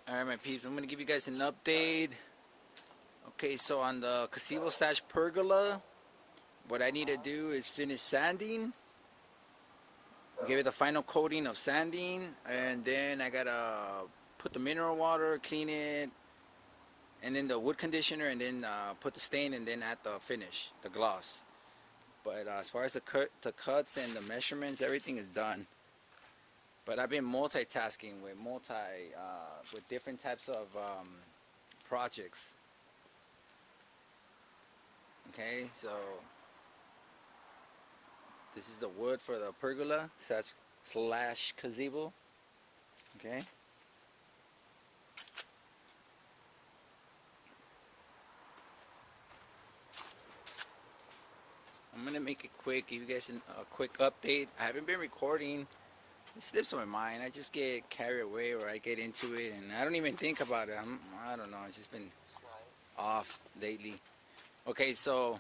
Alright, my peeps, I'm gonna give you guys an update. Okay, so on the gazebo slash pergola, what I need to do is finish sanding, give it the final coating of sanding, and then I gotta put the mineral water, clean it, and then the wood conditioner, and then put the stain, and then add the finish, the gloss. But as far as the cuts and the measurements, everything is done. But I've been multitasking with different types of projects. Okay, so this is the wood for the pergola slash gazebo. Okay. I'm gonna make it quick, give you guys a quick update. I haven't been recording. It slips my mind. I just get carried away, or I get into it, and I don't even think about it. I don't know. It's just been off lately. Okay, so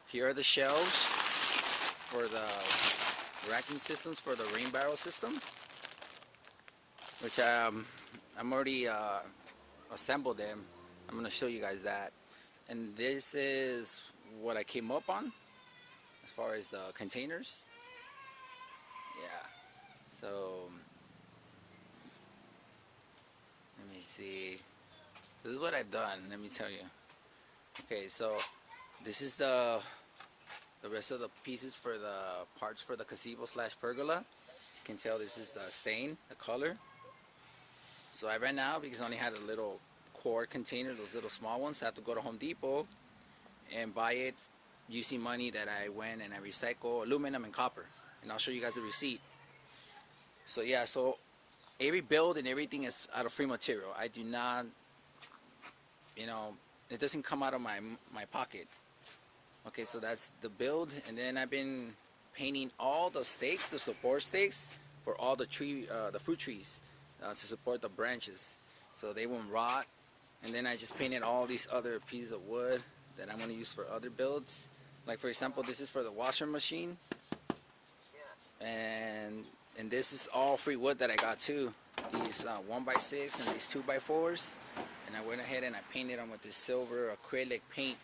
here are the shelves for the racking systems for the rain barrel system, which I'm already assembled them. I'm gonna show you guys that. And this is what I came up on as far as the containers. Yeah, so let me see. This is what I've done, let me tell you. Okay, so this is the rest of the pieces for the parts for the gazebo slash pergola. You can tell this is the stain, the color. So I ran out because I only had a little quart container, those little small ones. So I have to go to Home Depot and buy it using money that I went and I recycle aluminum and copper. And I'll show you guys the receipt. So yeah, so every build and everything is out of free material. I do not, it doesn't come out of my pocket. Okay, so that's the build, and then I've been painting all the stakes, the support stakes for all the fruit trees to support the branches, so they won't rot. And then I just painted all these other pieces of wood that I'm going to use for other builds. Like for example, this is for the washer machine, and this is all free wood that I got too. These 1x6 and these 2x4s, and I went ahead and I painted them with this silver acrylic paint.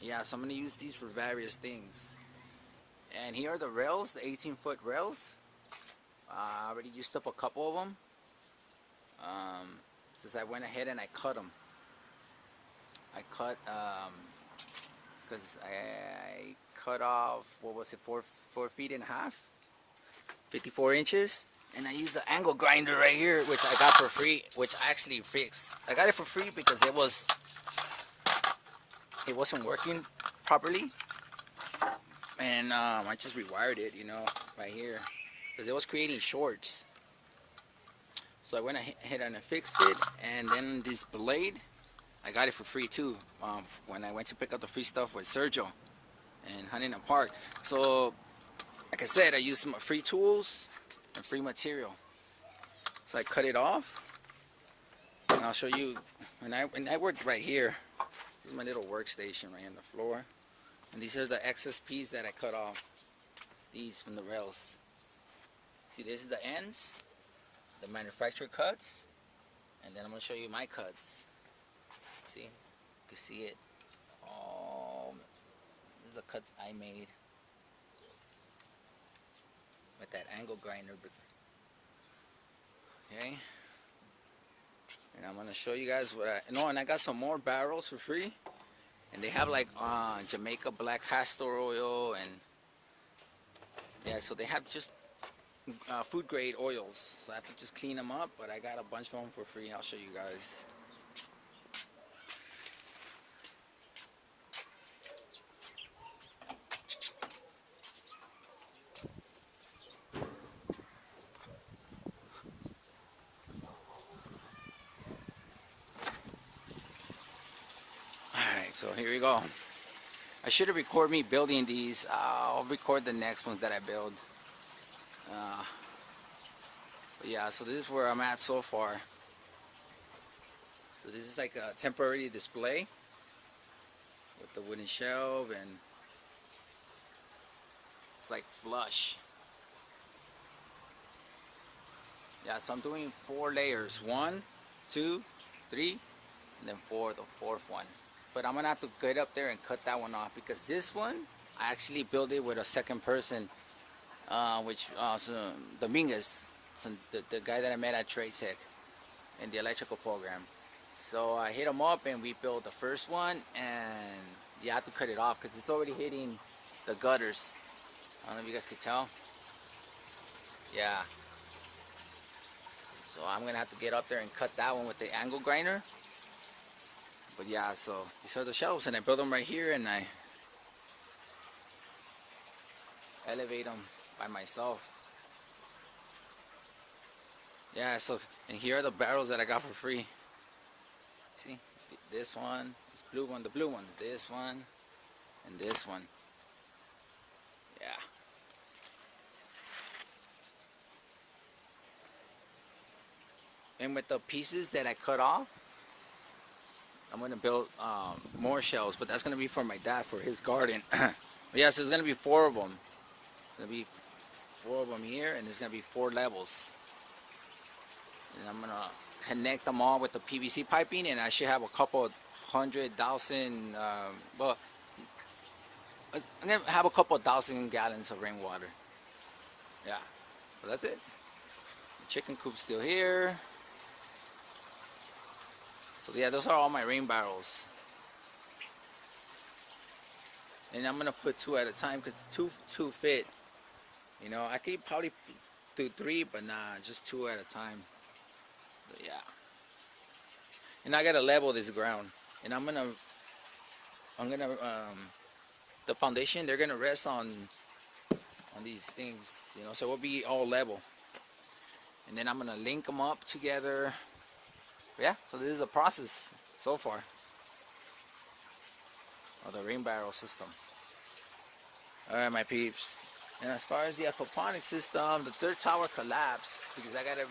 Yeah, so I'm going to use these for various things. And here are the rails, the 18-foot rails. I already used up a couple of them. Since I went ahead and I cut them. I cut, because I cut off, what was it, 4 feet and a half? 54 inches. And I used the angle grinder right here, which I got for free, which I actually fixed. I got it for free because it wasn't working properly, and I just rewired it, right here, because it was creating shorts. So I went ahead and I fixed it, and then this blade, I got it for free too, when I went to pick up the free stuff with Sergio in Huntington Park. So, like I said, I used some free tools and free material. So I cut it off, and I'll show you. And I worked right here. This is my little workstation right on the floor. And these are the excess pieces that I cut off. These from the rails. See, this is the ends, the manufacturer cuts, and then I'm going to show you my cuts. See, you can see it. Oh, these are the cuts I made with that angle grinder. Okay. And I'm going to show you guys what and I got some more barrels for free. And they have like Jamaica black castor oil, and yeah, so they have just food grade oils. So I have to just clean them up, but I got a bunch of them for free. I'll show you guys. So here we go. I should have recorded me building these. I'll record the next ones that I build. But yeah, so this is where I'm at so far. So this is like a temporary display with the wooden shelf, and it's like flush. Yeah, so I'm doing 4 layers. 1, 2, 3, and then 4, the 4th one. But I'm gonna have to get up there and cut that one off, because this one I actually built it with a second person, which so Dominguez, the guy that I met at Trade Tech in the electrical program. So I hit him up and we built the first one, and you have to cut it off because it's already hitting the gutters. I don't know if you guys can tell. Yeah. So I'm gonna have to get up there and cut that one with the angle grinder. But yeah, so these are the shelves, and I build them right here, and I elevate them by myself. Yeah, so, and here are the barrels that I got for free. See, this one, this blue one, the blue one, this one, and this one. Yeah. And with the pieces that I cut off, I'm gonna build more shelves, but that's gonna be for my dad for his garden. Yeah, so there's gonna be 4 of them. It's gonna be 4 of them here, and there's gonna be 4 levels. And I'm gonna connect them all with the PVC piping, and I should have a couple 100,000. Well, I'm gonna have a couple 1,000 gallons of rainwater. Yeah, so that's it. The chicken coop's still here. So yeah, those are all my rain barrels. And I'm gonna put 2 at a time because two fit. You know, I could probably do 3, but nah, just 2 at a time. But yeah. And I gotta level this ground. And I'm gonna the foundation, they're gonna rest on these things, you know, so it will be all level. And then I'm gonna link them up together. Yeah, so this is a process so far of the rain barrel system. Alright, my peeps. And as far as the aquaponics system, the 3rd tower collapsed because I gotta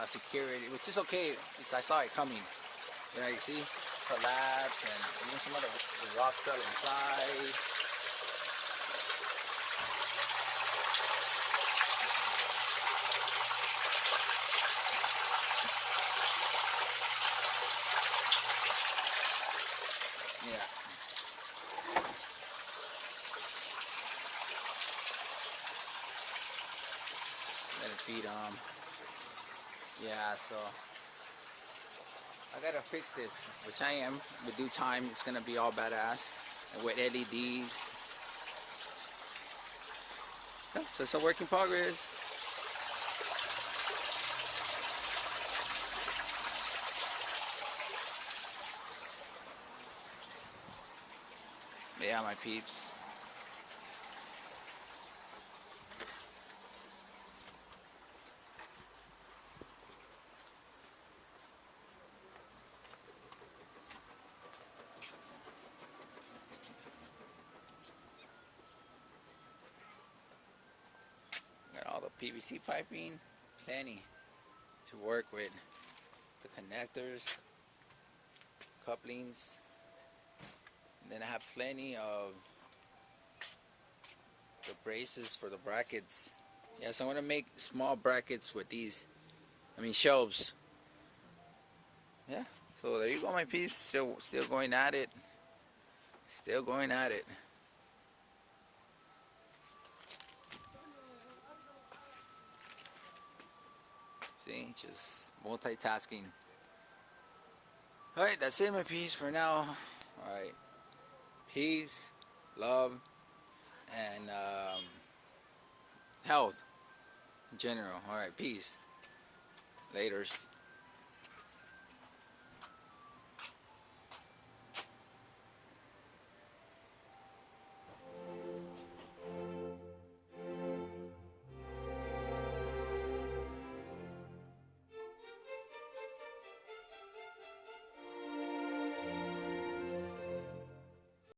secure it, which is okay because I saw it coming. Yeah, you see, collapse, and even some of the rocks fell inside. Yeah. Let it feed on. Yeah, so I gotta fix this, which I am. With due time, it's gonna be all badass and with LEDs. Yeah, so it's a work in progress. Yeah, my peeps. Got all the PVC piping, plenty to work with. The connectors, couplings, and then I have plenty of the braces for the brackets. Yeah, so I want to make small brackets with these. I mean shelves. Yeah, so there you go, my piece. Still going at it. Still going at it. See, just multitasking. Alright, that's it, my piece, for now. Alright. Peace, love, and health in general. Alright, peace. Laters.